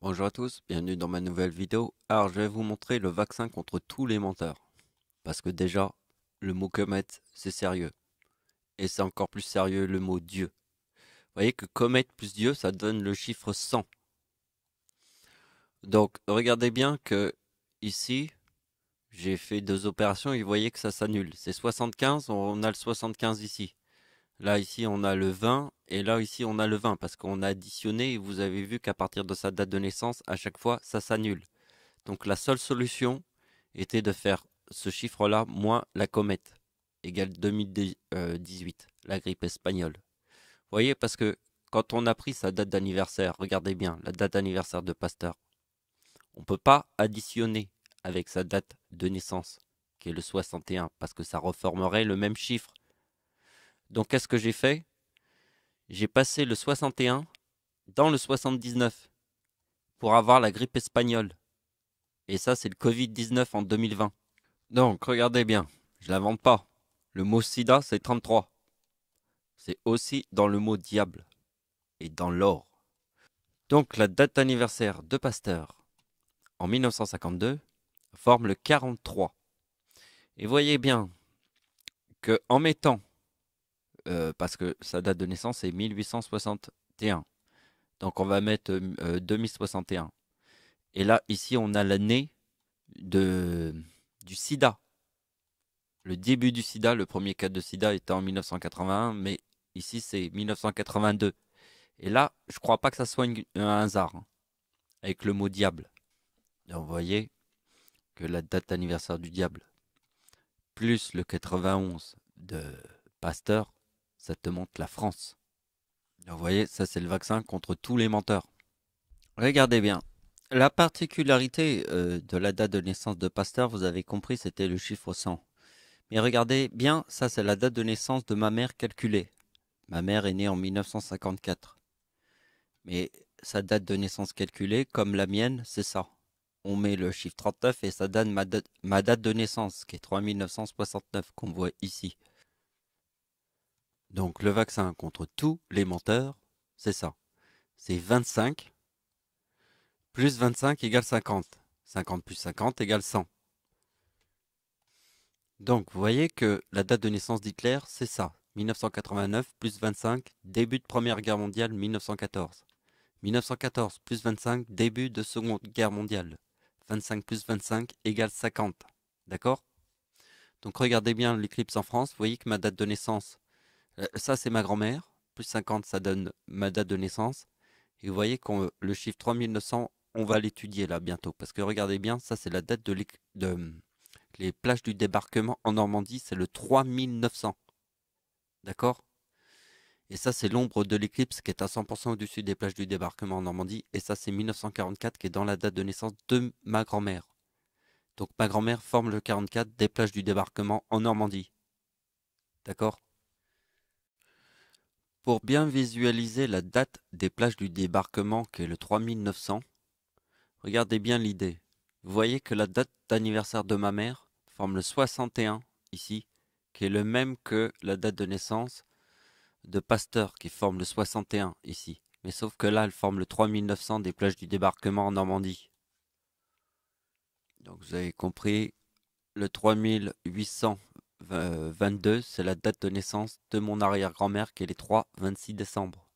Bonjour à tous, bienvenue dans ma nouvelle vidéo. Alors je vais vous montrer le vaccin contre tous les menteurs. Parce que déjà, le mot comète, c'est sérieux. Et c'est encore plus sérieux le mot Dieu. Vous voyez que comète plus Dieu, ça donne le chiffre 100. Donc regardez bien que ici, j'ai fait deux opérations et vous voyez que ça s'annule. C'est 75, on a le 75 ici. Là ici on a le 20 et là ici on a le 20 parce qu'on a additionné et vous avez vu qu'à partir de sa date de naissance, à chaque fois ça s'annule. Donc la seule solution était de faire ce chiffre-là moins la comète, égale 2018, la grippe espagnole. Vous voyez, parce que quand on a pris sa date d'anniversaire, regardez bien, la date d'anniversaire de Pasteur, on ne peut pas additionner avec sa date de naissance, qui est le 61, parce que ça reformerait le même chiffre. Donc qu'est-ce que j'ai fait? J'ai passé le 61 dans le 79 pour avoir la grippe espagnole. Et ça, c'est le Covid-19 en 2020. Donc, regardez bien, je l'invente pas. Le mot sida, c'est 33. C'est aussi dans le mot diable et dans l'or. Donc, la date d'anniversaire de Pasteur en 1952 forme le 43. Et voyez bien que en mettant, parce que sa date de naissance est 1861, donc on va mettre 2061. Et là, ici, on a l'année de, du sida. Le début du sida, le premier cas de sida était en 1981, mais ici c'est 1982. Et là, je crois pas que ça soit un hasard, hein, avec le mot diable. Donc vous voyez que la date d'anniversaire du diable, plus le 91 de Pasteur, ça te montre la France. Donc vous voyez, ça c'est le vaccin contre tous les menteurs. Regardez bien. La particularité de la date de naissance de Pasteur, vous avez compris, c'était le chiffre 100. Mais regardez bien, ça c'est la date de naissance de ma mère calculée. Ma mère est née en 1954. Mais sa date de naissance calculée, comme la mienne, c'est ça. On met le chiffre 39 et ça donne ma date de naissance, qui est 3969, qu'on voit ici. Donc le vaccin contre tous les menteurs, c'est ça. C'est 25 plus 25 égale 50. 50 plus 50 égale 100. Donc vous voyez que la date de naissance d'Hitler, c'est ça. 1989 plus 25, début de Première Guerre mondiale, 1914. 1914 plus 25, début de Seconde Guerre mondiale. 25 plus 25 égale 50. D'accord? Donc regardez bien l'éclipse en France. Vous voyez que ma date de naissance, ça c'est ma grand-mère. Plus 50, ça donne ma date de naissance. Et vous voyez que le chiffre 3900, on va l'étudier là bientôt. Parce que regardez bien, ça c'est la date de les plages du débarquement en Normandie. C'est le 3900. D'accord? Et ça, c'est l'ombre de l'éclipse qui est à 100% au-dessus des plages du débarquement en Normandie. Et ça, c'est 1944 qui est dans la date de naissance de ma grand-mère. Donc ma grand-mère forme le 44 des plages du débarquement en Normandie. D'accord? Pour bien visualiser la date des plages du débarquement qui est le 3900, regardez bien l'idée. Vous voyez que la date d'anniversaire de ma mère forme le 61 ici, qui est le même que la date de naissance de Pasteur qui forme le 61 ici. Mais sauf que là, elle forme le 3900 des plages du débarquement en Normandie. Donc vous avez compris, le 3822, c'est la date de naissance de mon arrière-grand-mère qui est les 3-26 décembre.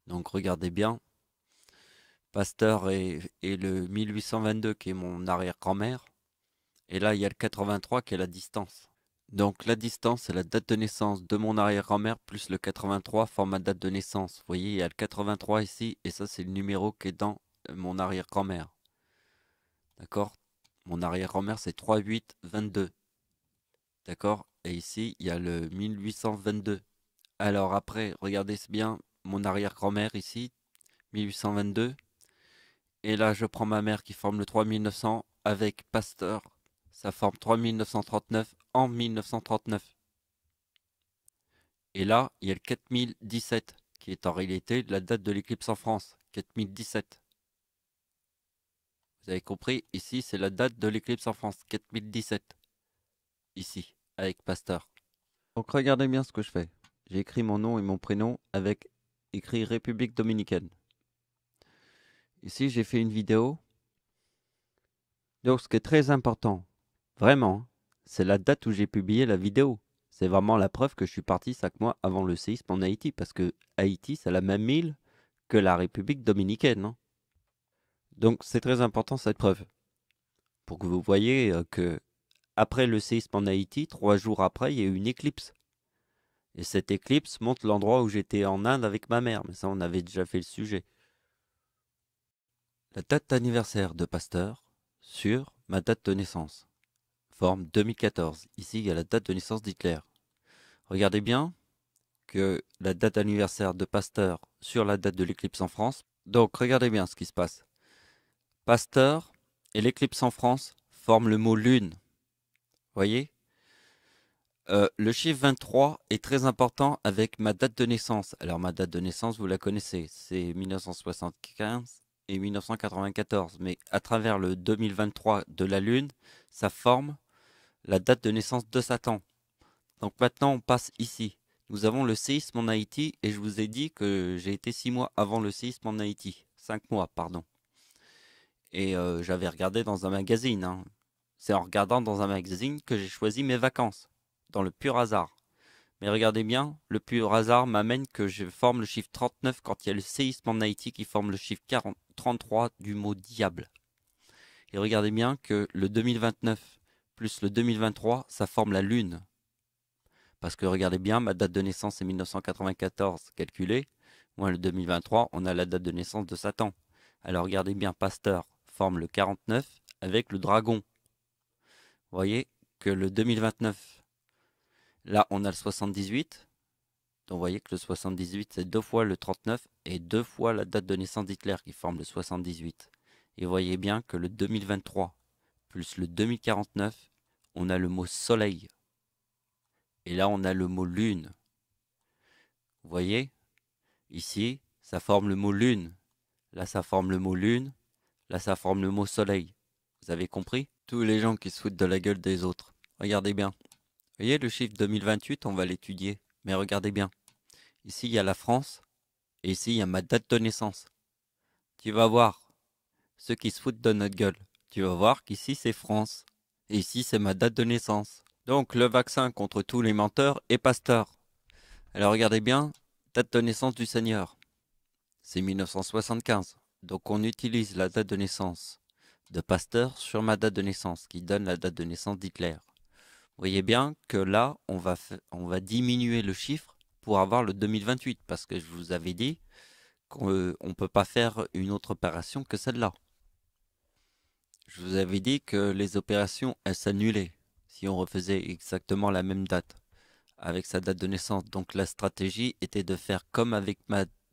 Donc regardez bien, Pasteur et le 1822 qui est mon arrière-grand-mère. Et là, il y a le 83 qui est la distance. Donc la distance, c'est la date de naissance de mon arrière-grand-mère plus le 83 forme ma date de naissance. Vous voyez, il y a le 83 ici et ça c'est le numéro qui est dans mon arrière-grand-mère. D'accord? Mon arrière-grand-mère c'est 3822. D'accord? Et ici, il y a le 1822. Alors après, regardez bien mon arrière-grand-mère ici, 1822. Et là, je prends ma mère qui forme le 3900 avec Pasteur. Ça forme 3939 en 1939. Et là, il y a le 4017 qui est en réalité la date de l'éclipse en France. 4017. Vous avez compris, ici c'est la date de l'éclipse en France. 4017. Ici, avec Pasteur. Donc regardez bien ce que je fais. J'ai écrit mon nom et mon prénom avec écrit République Dominicaine. Ici, j'ai fait une vidéo. Donc, ce qui est très important, vraiment, c'est la date où j'ai publié la vidéo. C'est vraiment la preuve que je suis parti 5 mois avant le séisme en Haïti, parce que Haïti, c'est la même île que la République dominicaine, hein. Donc, c'est très important cette preuve, pour que vous voyez que après le séisme en Haïti, 3 jours après, il y a eu une éclipse. Et cette éclipse montre l'endroit où j'étais en Inde avec ma mère, mais ça, on avait déjà fait le sujet. La date d'anniversaire de Pasteur sur ma date de naissance. Forme 2014. Ici, il y a la date de naissance d'Hitler. Regardez bien que la date d'anniversaire de Pasteur sur la date de l'éclipse en France. Donc, regardez bien ce qui se passe. Pasteur et l'éclipse en France forment le mot lune. Voyez, le chiffre 23 est très important avec ma date de naissance. Alors, ma date de naissance, vous la connaissez, c'est 1975 et 1994. Mais à travers le 2023 de la Lune, ça forme la date de naissance de Satan. Donc maintenant, on passe ici. Nous avons le séisme en Haïti et je vous ai dit que j'ai été 6 mois avant le séisme en Haïti. 5 mois, pardon. Et j'avais regardé dans un magazine, hein. C'est en regardant dans un magazine que j'ai choisi mes vacances, dans le pur hasard. Mais regardez bien, le pur hasard m'amène que je forme le chiffre 39 quand il y a le séisme en Haïti qui forme le chiffre 33 du mot diable. Et regardez bien que le 2029 plus le 2023, ça forme la lune. Parce que regardez bien, ma date de naissance est 1994 calculée. Moi, le 2023, on a la date de naissance de Satan. Alors regardez bien, Pasteur forme le 49 avec le dragon. Vous voyez que le 2029, là, on a le 78. Donc vous voyez que le 78, c'est 2 fois le 39 et 2 fois la date de naissance d'Hitler qui forme le 78. Et vous voyez bien que le 2023 plus le 2049, on a le mot soleil. Et là, on a le mot lune. Vous voyez? Ici, ça forme le mot lune. Là, ça forme le mot lune. Là, ça forme le mot soleil. Vous avez compris? Tous les gens qui se foutent de la gueule des autres. Regardez bien. Vous voyez, le chiffre 2028, on va l'étudier. Mais regardez bien. Ici, il y a la France. Et ici, il y a ma date de naissance. Tu vas voir. Ceux qui se foutent de notre gueule. Tu vas voir qu'ici, c'est France. Et ici, c'est ma date de naissance. Donc, le vaccin contre tous les menteurs est Pasteur. Alors, regardez bien. Date de naissance du Seigneur. C'est 1975. Donc on utilise la date de naissance de Pasteur sur ma date de naissance, qui donne la date de naissance d'Hitler. Vous voyez bien que là, on va diminuer le chiffre pour avoir le 2028, parce que je vous avais dit qu'on ne peut pas faire une autre opération que celle-là. Je vous avais dit que les opérations, elles s'annulaient si on refaisait exactement la même date, avec sa date de naissance. Donc la stratégie était de faire comme avec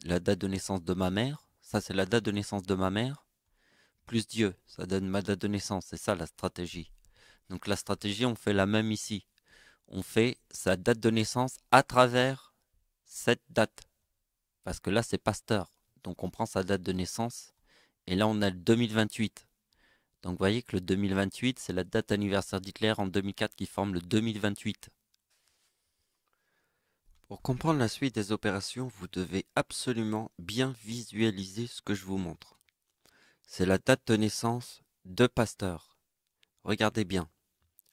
la date de naissance de ma mère. Ça, c'est la date de naissance de ma mère, plus Dieu. Ça donne ma date de naissance. C'est ça la stratégie. Donc la stratégie, on fait la même ici. On fait sa date de naissance à travers cette date. Parce que là, c'est Pasteur. Donc on prend sa date de naissance. Et là, on a le 2028. Donc vous voyez que le 2028, c'est la date anniversaire d'Hitler en 2004 qui forme le 2028. Pour comprendre la suite des opérations, vous devez absolument bien visualiser ce que je vous montre. C'est la date de naissance de Pasteur. Regardez bien.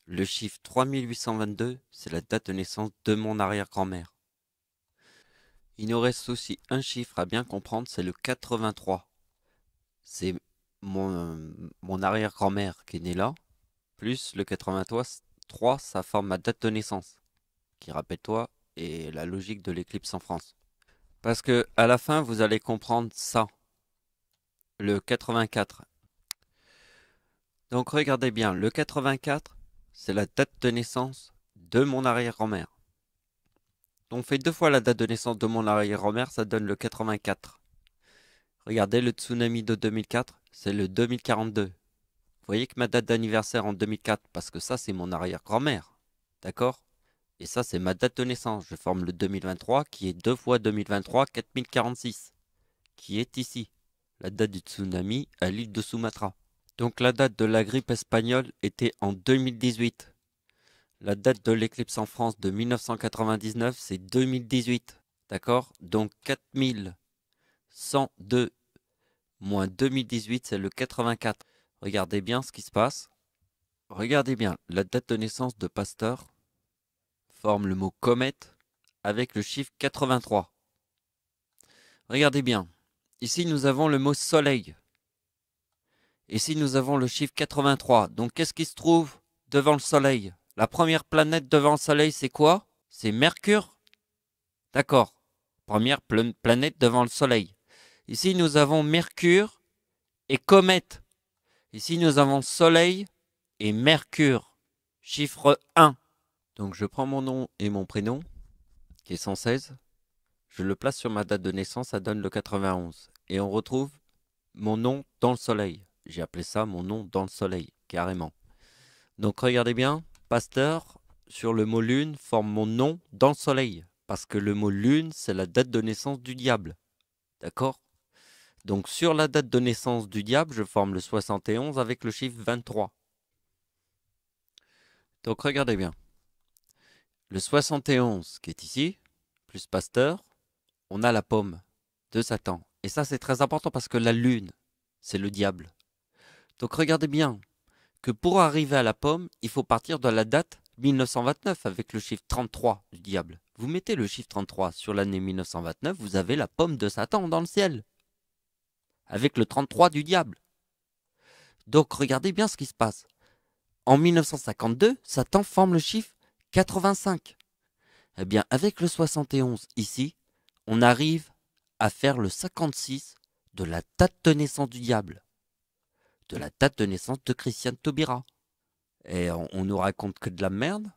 Le chiffre 3822, c'est la date de naissance de mon arrière-grand-mère. Il nous reste aussi un chiffre à bien comprendre, c'est le 83. C'est mon arrière-grand-mère qui est née là, plus le 83, ça forme ma date de naissance, qui, rappelle-toi, est la logique de l'éclipse en France. Parce que à la fin, vous allez comprendre ça, le 84. Donc regardez bien, le 84, c'est la date de naissance de mon arrière-grand-mère. On fait 2 fois la date de naissance de mon arrière-grand-mère, ça donne le 84. Regardez le tsunami de 2004, c'est le 2042. Vous voyez que ma date d'anniversaire en 2004, parce que ça c'est mon arrière-grand-mère, d'accord? Et ça c'est ma date de naissance, je forme le 2023 qui est 2 fois 2023, 4046, qui est ici, la date du tsunami à l'île de Sumatra. Donc la date de la grippe espagnole était en 2018. La date de l'éclipse en France de 1999, c'est 2018. D'accord? Donc 4102 moins 2018, c'est le 84. Regardez bien ce qui se passe. Regardez bien, la date de naissance de Pasteur forme le mot comète avec le chiffre 83. Regardez bien, ici nous avons le mot soleil. Ici nous avons le chiffre 83. Donc qu'est-ce qui se trouve devant le soleil? La première planète devant le soleil, c'est quoi? C'est Mercure. D'accord. Première planète devant le soleil. Ici nous avons Mercure et comète. Ici nous avons soleil et Mercure. Chiffre 1. Donc je prends mon nom et mon prénom, qui est 116. Je le place sur ma date de naissance, ça donne le 91. Et on retrouve mon nom dans le soleil. J'ai appelé ça mon nom dans le soleil, carrément. Donc regardez bien, Pasteur, sur le mot lune, forme mon nom dans le soleil. Parce que le mot lune, c'est la date de naissance du diable. D'accord? Donc sur la date de naissance du diable, je forme le 71 avec le chiffre 23. Donc regardez bien. Le 71 qui est ici, plus Pasteur, on a la pomme de Satan. Et ça c'est très important parce que la lune, c'est le diable. Donc regardez bien que pour arriver à la pomme, il faut partir de la date 1929 avec le chiffre 33 du diable. Vous mettez le chiffre 33 sur l'année 1929, vous avez la pomme de Satan dans le ciel. Avec le 33 du diable. Donc regardez bien ce qui se passe. En 1952, Satan forme le chiffre 85. Eh bien, avec le 71 ici, on arrive à faire le 56 de la date de naissance du diable. De la date de naissance de Christiane Taubira. Et on nous raconte que de la merde.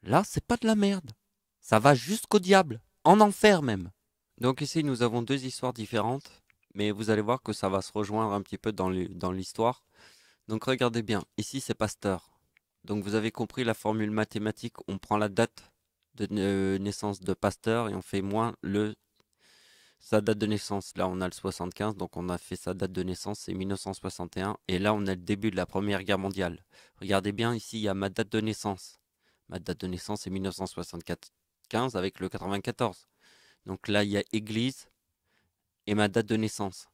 Là, c'est pas de la merde. Ça va jusqu'au diable. En enfer même. Donc ici, nous avons deux histoires différentes. Mais vous allez voir que ça va se rejoindre un petit peu dans l'histoire. Donc regardez bien. Ici, c'est Pasteur. Donc vous avez compris la formule mathématique. On prend la date de naissance de Pasteur et on fait moins sa date de naissance. Là, on a le 75, donc on a fait sa date de naissance, c'est 1961. Et là, on a le début de la Première Guerre mondiale. Regardez bien, ici, il y a ma date de naissance. Ma date de naissance, c'est 1975 avec le 94. Donc là, il y a Église et ma date de naissance.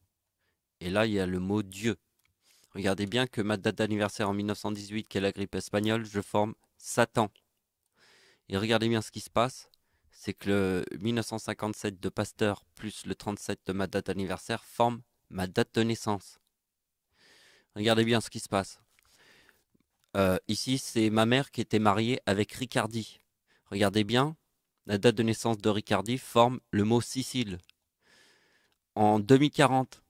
Et là, il y a le mot Dieu. Regardez bien que ma date d'anniversaire en 1918, qui est la grippe espagnole, je forme Satan. Et regardez bien ce qui se passe. C'est que le 1957 de Pasteur plus le 37 de ma date d'anniversaire forment ma date de naissance. Regardez bien ce qui se passe. Ici, c'est ma mère qui était mariée avec Ricardi. Regardez bien, la date de naissance de Ricardi forme le mot Sicile. En 2040,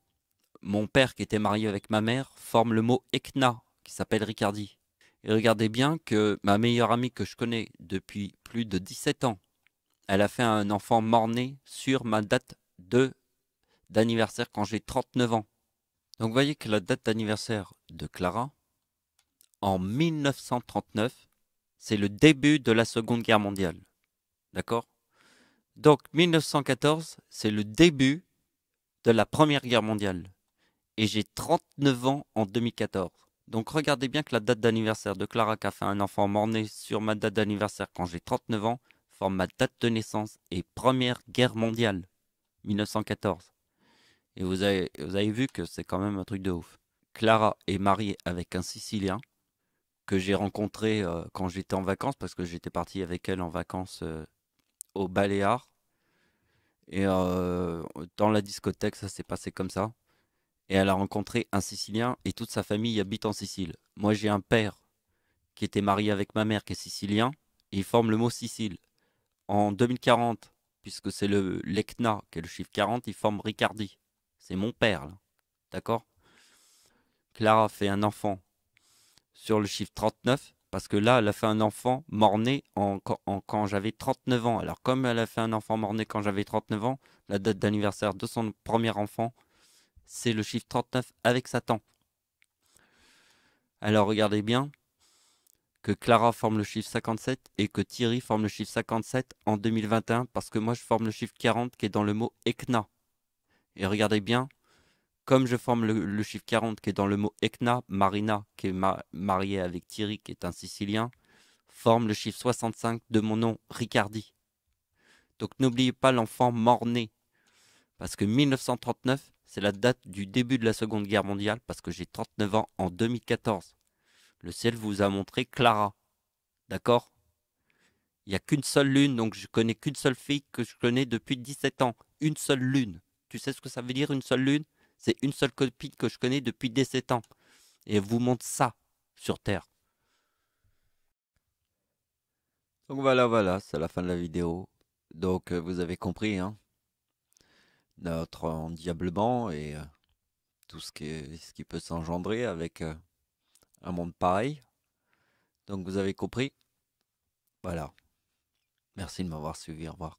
mon père qui était marié avec ma mère forme le mot Ekna, qui s'appelle Ricardi. Et regardez bien que ma meilleure amie que je connais depuis plus de 17 ans, elle a fait un enfant mort-né sur ma date d'anniversaire quand j'ai 39 ans. Donc vous voyez que la date d'anniversaire de Clara, en 1939, c'est le début de la Seconde Guerre mondiale. D'accord? Donc 1914, c'est le début de la Première Guerre mondiale. Et j'ai 39 ans en 2014. Donc regardez bien que la date d'anniversaire de Clara qui a fait un enfant mort-né sur ma date d'anniversaire quand j'ai 39 ans forme ma date de naissance et Première Guerre mondiale, 1914. Et vous avez vu que c'est quand même un truc de ouf. Clara est mariée avec un Sicilien que j'ai rencontré quand j'étais en vacances, parce que j'étais parti avec elle en vacances au Baléares. Et dans la discothèque, ça s'est passé comme ça. Et elle a rencontré un Sicilien et toute sa famille habite en Sicile. Moi, j'ai un père qui était marié avec ma mère qui est sicilien. Et ils forment le mot Sicile. En 2040, puisque c'est l'ECNA, qui est le chiffre 40, ils forment Ricardi. C'est mon père, là. D'accord? Clara fait un enfant sur le chiffre 39, parce que là, elle a fait un enfant mort-né quand j'avais 39 ans. Alors, comme elle a fait un enfant mort-né quand j'avais 39 ans, la date d'anniversaire de son premier enfant, c'est le chiffre 39 avec Satan. Alors, regardez bien que Clara forme le chiffre 57 et que Thierry forme le chiffre 57 en 2021, parce que moi, je forme le chiffre 40 qui est dans le mot Ekna. Et regardez bien, comme je forme le chiffre 40 qui est dans le mot Ekna, Marina, qui est mariée avec Thierry, qui est un Sicilien, forme le chiffre 65 de mon nom, Ricardi. Donc n'oubliez pas l'enfant mort-né, parce que 1939, c'est la date du début de la Seconde Guerre mondiale parce que j'ai 39 ans en 2014. Le ciel vous a montré Clara, d'accord? Il n'y a qu'une seule lune, donc je connais qu'une seule fille que je connais depuis 17 ans. Une seule lune. Tu sais ce que ça veut dire une seule lune? C'est une seule copine que je connais depuis 17 ans. Et elle vous montre ça sur Terre. Donc voilà, c'est la fin de la vidéo. Donc vous avez compris, hein, notre endiablement et tout ce qui peut s'engendrer avec un monde pareil. Donc vous avez compris? Voilà. Merci de m'avoir suivi. Au revoir.